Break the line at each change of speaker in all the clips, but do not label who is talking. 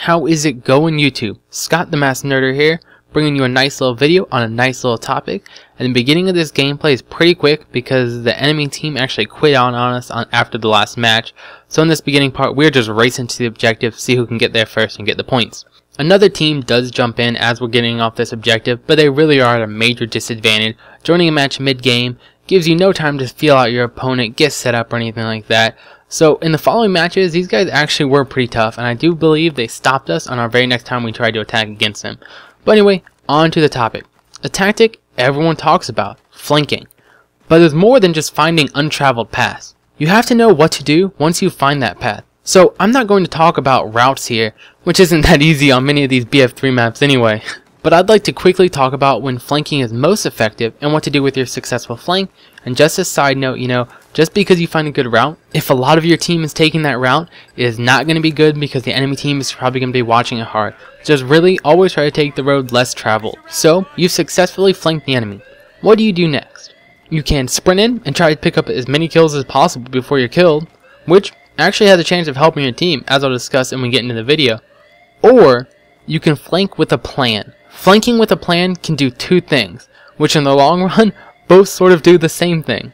How is it going, YouTube? Scott the Masked Nerder here, bringing you a nice little video on a nice little topic. And the beginning of this gameplay is pretty quick because the enemy team actually quit on us after the last match. So in this beginning part, we're just racing to the objective, see who can get there first and get the points. Another team does jump in as we're getting off this objective, but they really are at a major disadvantage. Joining a match mid-game gives you no time to feel out your opponent, get set up or anything like that. So in the following matches, these guys actually were pretty tough, and I do believe they stopped us on our very next time we tried to attack against them. But anyway, on to the topic. A tactic everyone talks about, flanking. But there's more than just finding untraveled paths. You have to know what to do once you find that path. So I'm not going to talk about routes here, which isn't that easy on many of these BF3 maps anyway. But I'd like to quickly talk about when flanking is most effective and what to do with your successful flank. And just a side note, just because you find a good route, if a lot of your team is taking that route, it is not going to be good because the enemy team is probably going to be watching it hard. Just really always try to take the road less traveled. So you've successfully flanked the enemy. What do you do next? You can sprint in and try to pick up as many kills as possible before you're killed, which actually has a chance of helping your team, as I'll discuss when we get into the video. Or you can flank with a plan. Flanking with a plan can do two things, which in the long run, both sort of do the same thing.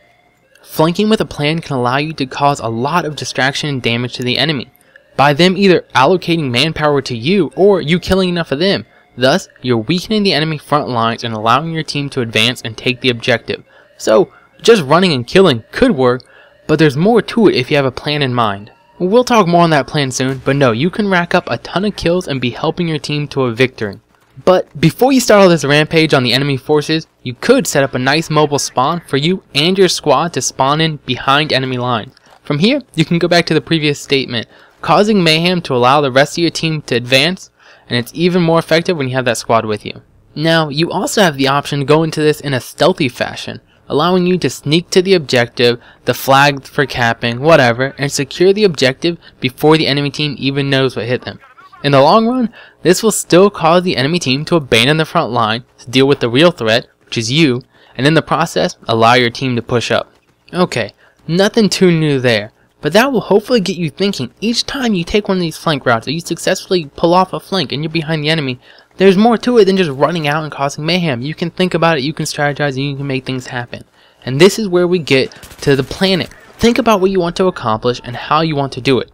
Flanking with a plan can allow you to cause a lot of distraction and damage to the enemy, by them either allocating manpower to you or you killing enough of them. Thus, you're weakening the enemy front lines and allowing your team to advance and take the objective. So, just running and killing could work, but there's more to it if you have a plan in mind. We'll talk more on that plan soon, but no, you can rack up a ton of kills and be helping your team to a victory. But before you start all this rampage on the enemy forces, you could set up a nice mobile spawn for you and your squad to spawn in behind enemy lines. From here, you can go back to the previous statement, causing mayhem to allow the rest of your team to advance, and it's even more effective when you have that squad with you. Now, you also have the option to go into this in a stealthy fashion, allowing you to sneak to the objective, the flag for capping, whatever, and secure the objective before the enemy team even knows what hit them. In the long run, this will still cause the enemy team to abandon the front line to deal with the real threat, which is you, and in the process, allow your team to push up. Okay, nothing too new there, but that will hopefully get you thinking each time you take one of these flank routes that you successfully pull off a flank and you're behind the enemy, there's more to it than just running out and causing mayhem. You can think about it, you can strategize, and you can make things happen. And this is where we get to the planning. Think about what you want to accomplish and how you want to do it.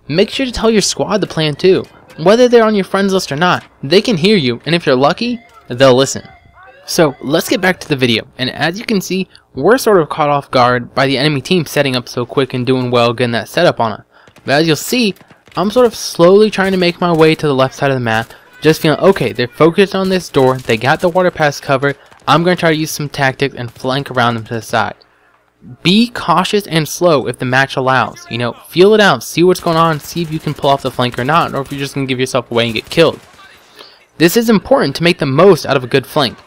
Make sure to tell your squad the plan too. Whether they're on your friends list or not, they can hear you, and if you're lucky, they'll listen. So let's get back to the video, and as you can see, we're sort of caught off guard by the enemy team setting up so quick and doing well getting that setup on it. But as you'll see, I'm sort of slowly trying to make my way to the left side of the map, just feeling okay, they're focused on this door, they got the water pass covered, I'm going to try to use some tactics and flank around them to the side. Be cautious and slow if the match allows. Feel it out, see what's going on, see if you can pull off the flank or not, or if you're just going to give yourself away and get killed. This is important to make the most out of a good flank.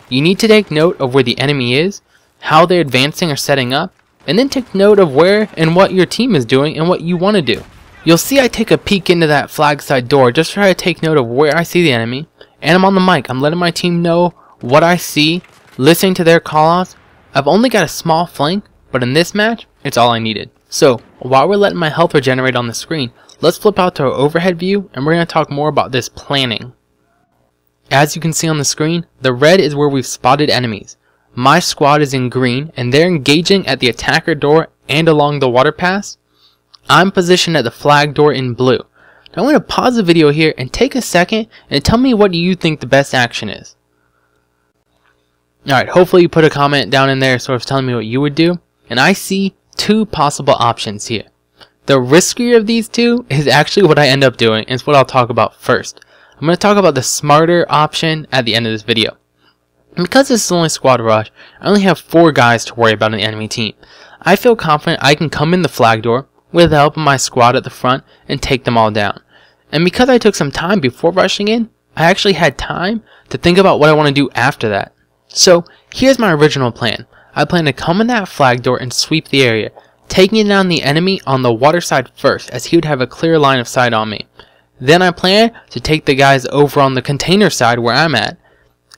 You need to take note of where the enemy is, how they're advancing or setting up, and then take note of where and what your team is doing and what you want to do. You'll see I take a peek into that flag side door just to try to take note of where I see the enemy, and I'm on the mic. I'm letting my team know what I see, listening to their callouts. I've only got a small flank, but in this match, it's all I needed. So, while we're letting my health regenerate on the screen, let's flip out to our overhead view, and we're going to talk more about this planning. As you can see on the screen, the red is where we've spotted enemies. My squad is in green, and they're engaging at the attacker door and along the water pass. I'm positioned at the flag door in blue. Now I'm going to pause the video here and take a second and tell me what you think the best action is. Alright, hopefully you put a comment down in there sort of telling me what you would do. And I see two possible options here. The riskier of these two is actually what I end up doing, and it's what I'll talk about first. I'm going to talk about the smarter option at the end of this video. And because this is only squad rush, I only have 4 guys to worry about in the enemy team. I feel confident I can come in the flag door with the help of my squad at the front and take them all down. And because I took some time before rushing in, I actually had time to think about what I want to do after that. So here's my original plan. I plan to come in that flag door and sweep the area, taking down the enemy on the water side first, as he would have a clear line of sight on me. Then I plan to take the guys over on the container side where I'm at,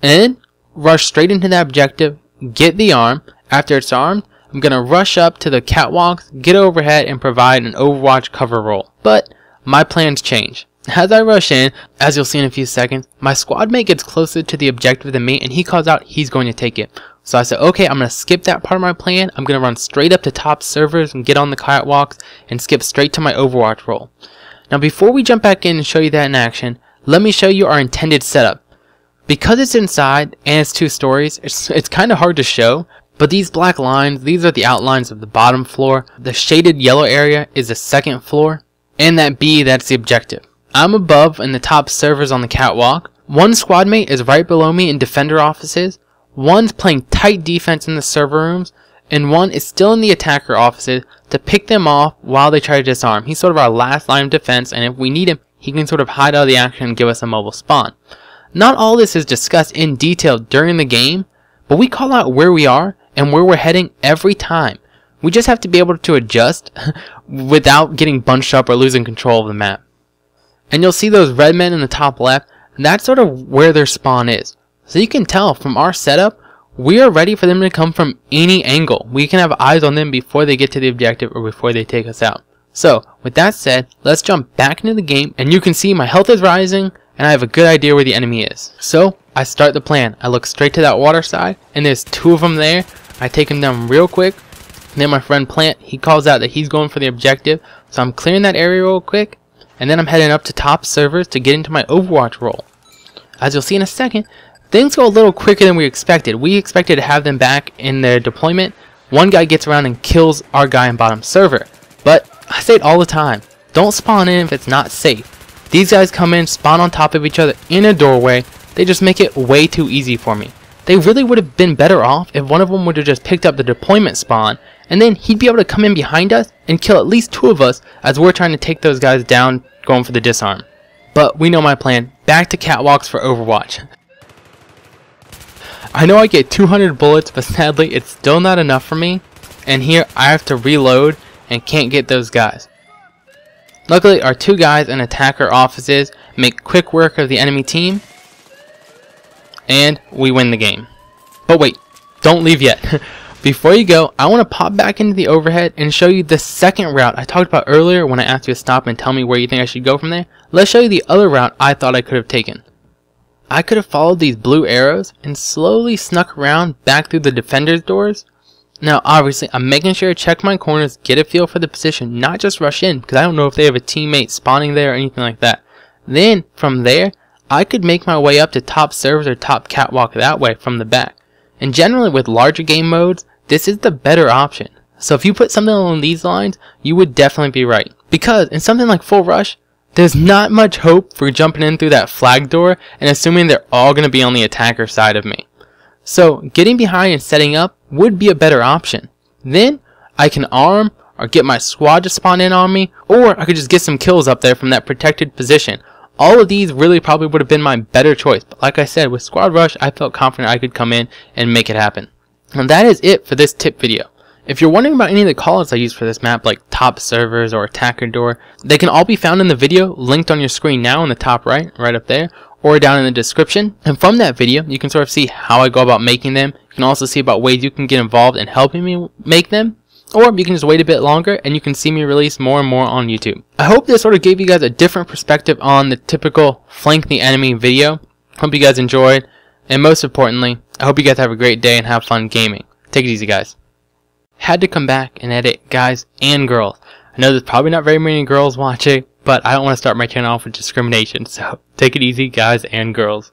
and then rush straight into that objective, get the arm. After it's armed, I'm going to rush up to the catwalks, get overhead, and provide an overwatch cover roll. But my plans change. As I rush in, as you'll see in a few seconds, my squad mate gets closer to the objective than me and he calls out he's going to take it. So I said, okay, I'm going to skip that part of my plan. I'm going to run straight up to top servers and get on the catwalks and skip straight to my Overwatch role. Now before we jump back in and show you that in action, let me show you our intended setup. Because it's inside and it's 2 stories, it's kind of hard to show, but these black lines, these are the outlines of the bottom floor. The shaded yellow area is the 2nd floor, and that B, that's the objective. I'm above in the top servers on the catwalk. One squad mate is right below me in defender offices. One's playing tight defense in the server rooms, and one is still in the attacker offices to pick them off while they try to disarm. He's sort of our last line of defense, and if we need him, he can sort of hide out of the action and give us a mobile spawn. Not all this is discussed in detail during the game, but we call out where we are and where we're heading every time. We just have to be able to adjust without getting bunched up or losing control of the map. And you'll see those red men in the top left, and that's sort of where their spawn is. So you can tell from our setup, we are ready for them to come from any angle. We can have eyes on them before they get to the objective or before they take us out. So, with that said, let's jump back into the game, and you can see my health is rising, and I have a good idea where the enemy is. So, I start the plan. I look straight to that water side, and there's 2 of them there. I take them down real quick. And then my friend Plant, he calls out that he's going for the objective. So I'm clearing that area real quick, and then I'm heading up to top servers to get into my Overwatch role. As you'll see in a second, things go a little quicker than we expected. We expected to have them back in their deployment. One guy gets around and kills our guy in bottom server. But I say it all the time, don't spawn in if it's not safe. These guys come in, spawn on top of each other in a doorway. They just make it way too easy for me. They really would have been better off if one of them would have just picked up the deployment spawn, and then he'd be able to come in behind us and kill at least 2 of us as we're trying to take those guys down going for the disarm. But we know my plan. Back to catwalks for Overwatch. I know I get 200 bullets, but sadly it's still not enough for me, and here I have to reload and can't get those guys. Luckily, our 2 guys in attacker offices make quick work of the enemy team, and we win the game. But wait, don't leave yet. Before you go, I want to pop back into the overhead and show you the 2nd route I talked about earlier when I asked you to stop and tell me where you think I should go from there. Let's show you the other route I thought I could have taken. I could have followed these blue arrows and slowly snuck around back through the defender's doors. Now obviously I'm making sure to check my corners, get a feel for the position, not just rush in because I don't know if they have a teammate spawning there or anything like that. Then from there I could make my way up to top servers or top catwalk that way from the back. And generally with larger game modes, this is the better option. So if you put something along these lines, you would definitely be right. Because in something like Full Rush, there's not much hope for jumping in through that flag door and assuming they're all going to be on the attacker side of me. So getting behind and setting up would be a better option. Then I can arm or get my squad to spawn in on me, or I could just get some kills up there from that protected position. All of these really probably would have been my better choice, but like I said, with Squad Rush I felt confident I could come in and make it happen. And that is it for this tip video. If you're wondering about any of the callouts I use for this map, like top servers or attacker door, they can all be found in the video linked on your screen now in the top right up there, or down in the description. And from that video, you can sort of see how I go about making them. You can also see about ways you can get involved in helping me make them. Or you can just wait a bit longer and you can see me release more and more on YouTube. I hope this sort of gave you guys a different perspective on the typical flank the enemy video. Hope you guys enjoyed. And most importantly, I hope you guys have a great day and have fun gaming. Take it easy, guys. Had to come back and edit guys and girls. I know there's probably not very many girls watching, but I don't want to start my channel off with discrimination. So take it easy, guys and girls.